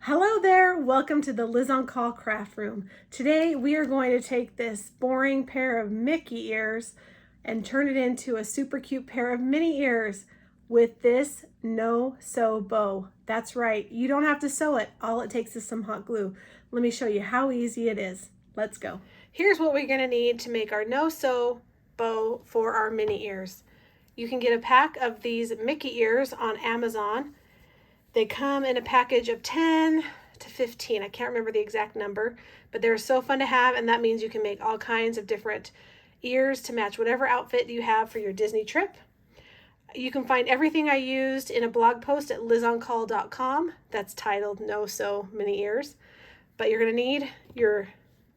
Hello there, welcome to the Liz on Call craft room. Today we are going to take this boring pair of Mickey ears and turn it into a super cute pair of mini ears with this no-sew bow. That's right, you don't have to sew it. All it takes is some hot glue. Let me show you how easy it is. Let's go. Here's what we're gonna need to make our no-sew bow for our mini ears. You can get a pack of these Mickey ears on Amazon. They come in a package of 10 to 15. I can't remember the exact number, but they're so fun to have, and that means you can make all kinds of different ears to match whatever outfit you have for your Disney trip. You can find everything I used in a blog post at lizoncall.com that's titled No Sew Mini Ears. But you're going to need your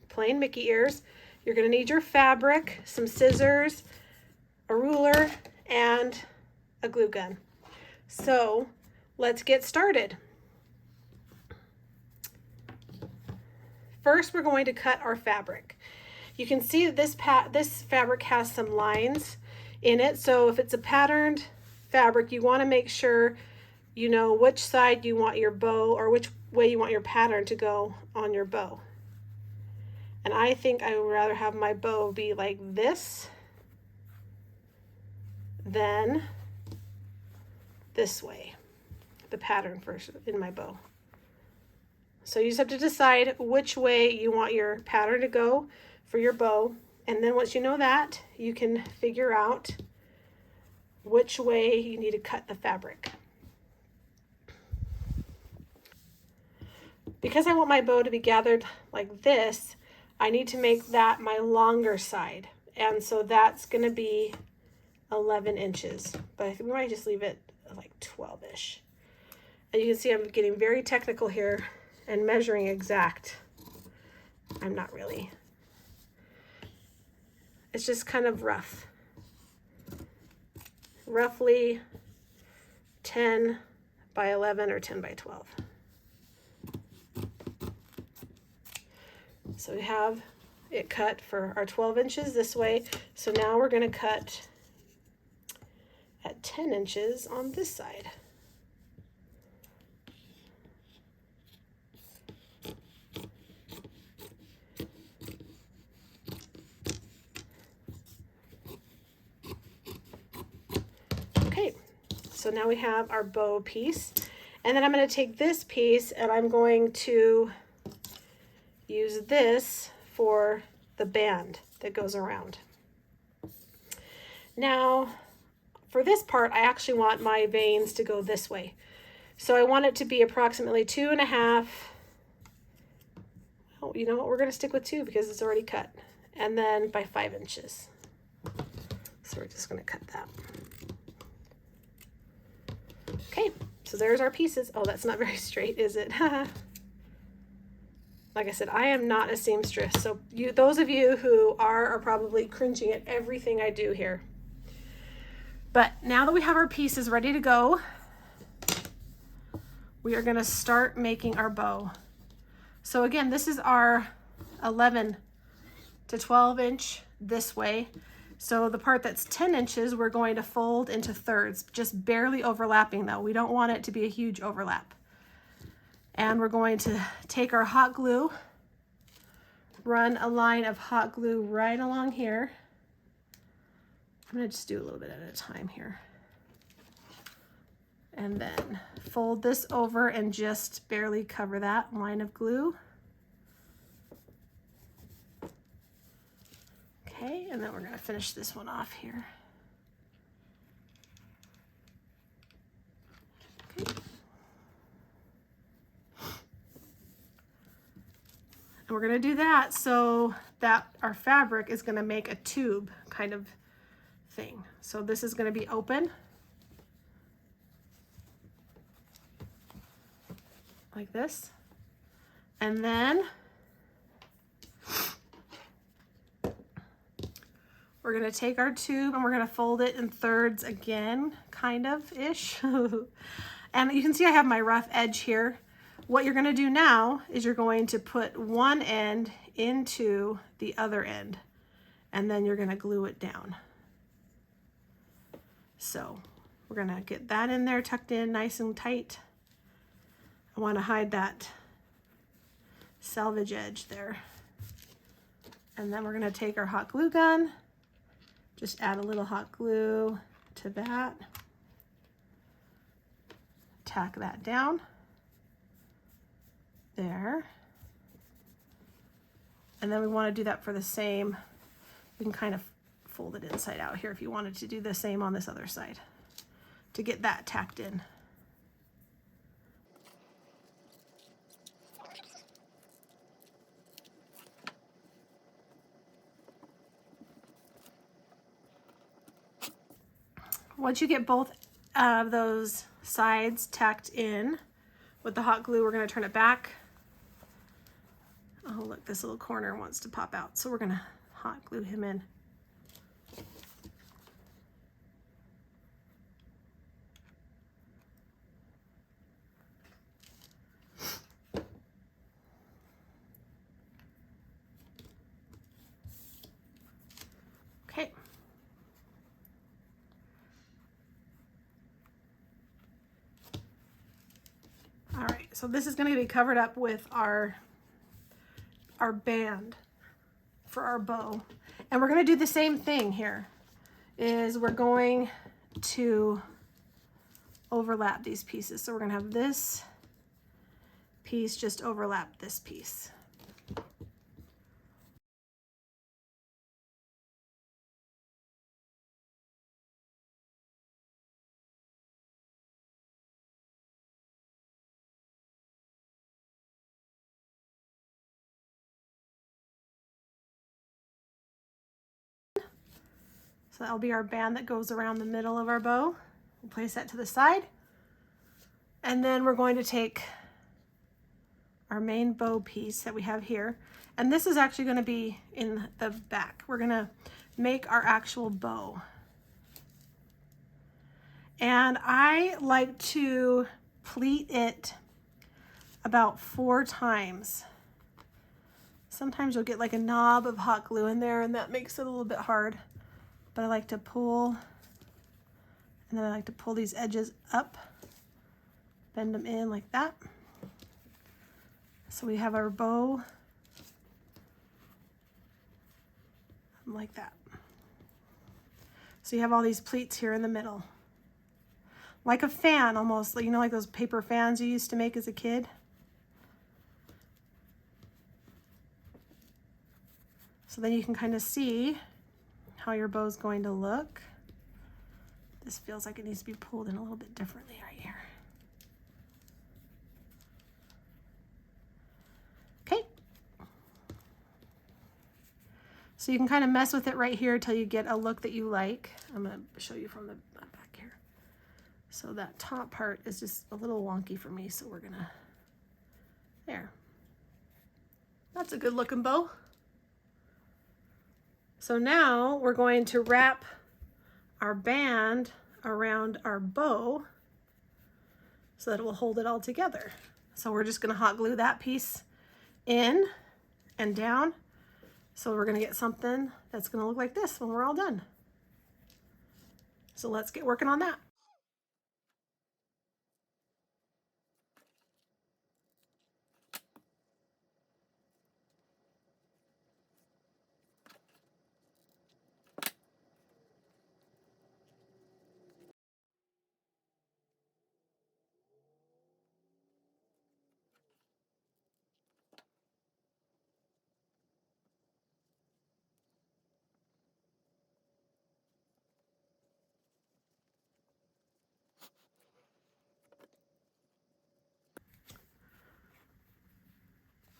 plain Mickey ears. You're going to need your fabric, some scissors, a ruler, and a glue gun. So let's get started. First, we're going to cut our fabric. You can see that this fabric has some lines in it, so if it's a patterned fabric, you want to make sure you know which side you want your bow or which way you want your pattern to go on your bow. And I think I would rather have my bow be like this than this way. The pattern first in my bow. So you just have to decide which way you want your pattern to go for your bow, and then once you know that, you can figure out which way you need to cut the fabric. Because I want my bow to be gathered like this, I need to make that my longer side, and so that's going to be 11 inches, but I think we might just leave it like 12-ish. And you can see I'm getting very technical here and measuring exact. I'm not really. It's just kind of rough. Roughly 10 by 11 or 10 by 12. So we have it cut for our 12 inches this way. So now we're going to cut at 10 inches on this side. Okay, so now we have our bow piece, and then I'm going to take this piece and I'm going to use this for the band that goes around. Now, for this part, I actually want my veins to go this way. So I want it to be approximately 2.5. Oh, you know what? We're going to stick with 2 because it's already cut. And then by 5 inches. So we're just going to cut that. Okay, so there's our pieces. Oh, that's not very straight, is it? Like I said, I am not a seamstress. So those of you who are probably cringing at everything I do here. But now that we have our pieces ready to go, we are going to start making our bow. So again, this is our 11 to 12 inch this way. So the part that's 10 inches, we're going to fold into thirds, just barely overlapping though. We don't want it to be a huge overlap. And we're going to take our hot glue, run a line of hot glue right along here. I'm going to just do a little bit at a time here. And then fold this over and just barely cover that line of glue. Okay, and then we're going to finish this one off here. Okay. And we're going to do that so that our fabric is going to make a tube kind of thing. So this is going to be open like this, and then we're going to take our tube and we're going to fold it in thirds again, kind of ish. And you can see I have my rough edge here. What you're going to do now is you're going to put one end into the other end, and then you're going to glue it down. So we're going to get that in there tucked in nice and tight. I want to hide that selvage edge there. And then we're gonna take our hot glue gun, just add a little hot glue to that, tack that down there. And then we want to do that for the same. You can kind of fold it inside out here if you wanted to do the same on this other side to get that tacked in. Once you get both of those sides tacked in with the hot glue, we're going to turn it back. Oh, look, this little corner wants to pop out, so we're going to hot glue him in. Okay. All right, so this is going to be covered up with our band for our bow. And we're going to do the same thing here, is we're going to overlap these pieces. So we're going to have this piece just overlap this piece. So that'll be our band that goes around the middle of our bow. We'll place that to the side. And then we're going to take our main bow piece that we have here. And this is actually going to be in the back. We're going to make our actual bow. And I like to pleat it about 4 times. Sometimes you'll get like a knob of hot glue in there and that makes it a little bit hard. But I like to pull, and then I like to pull these edges up, bend them in like that. So we have our bow like that. So you have all these pleats here in the middle. Like a fan almost, you know, like those paper fans you used to make as a kid. So then you can kind of see how your bow is going to look. This feels like it needs to be pulled in a little bit differently right here. Okay. So you can kind of mess with it right here until you get a look that you like. I'm going to show you from the back here. So that top part is just a little wonky for me, so we're gonna, there. That's a good looking bow. So now we're going to wrap our band around our bow so that it will hold it all together. So we're just going to hot glue that piece in and down. So we're going to get something that's going to look like this when we're all done. So let's get working on that.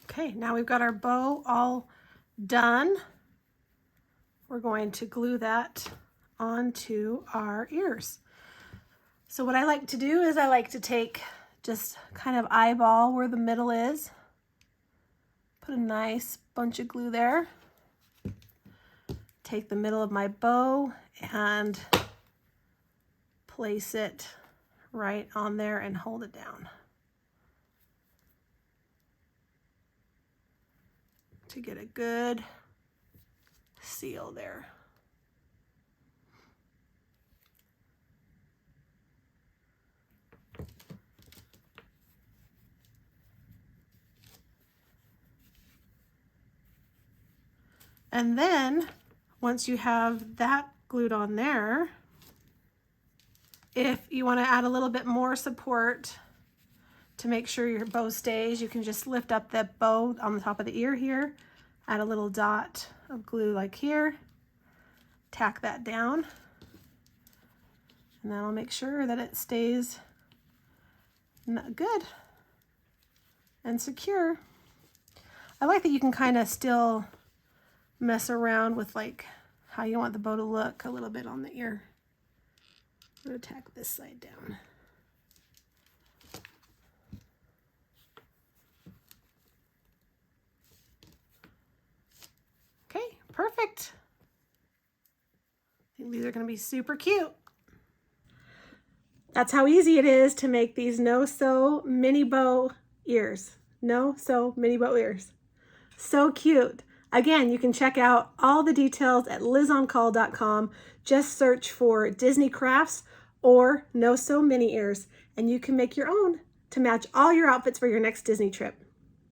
Okay, now we've got our bow all done. We're going to glue that onto our ears. So what I like to do is I like to take just kind of eyeball where the middle is, put a nice bunch of glue there, take the middle of my bow and place it right on there and hold it down to get a good seal there. And then once you have that glued on there, if you want to add a little bit more support to make sure your bow stays, you can just lift up the bow on the top of the ear here, add a little dot of glue like here, tack that down, and that'll make sure that it stays good and secure. I like that you can kind of still mess around with like how you want the bow to look a little bit on the ear. I'm going to tack this side down. Okay, perfect. I think these are going to be super cute. That's how easy it is to make these no-sew mini bow ears. No-sew mini bow ears. So cute. Again, you can check out all the details at lizoncall.com. Just search for Disney Crafts or no-sew mini ears, and you can make your own to match all your outfits for your next Disney trip.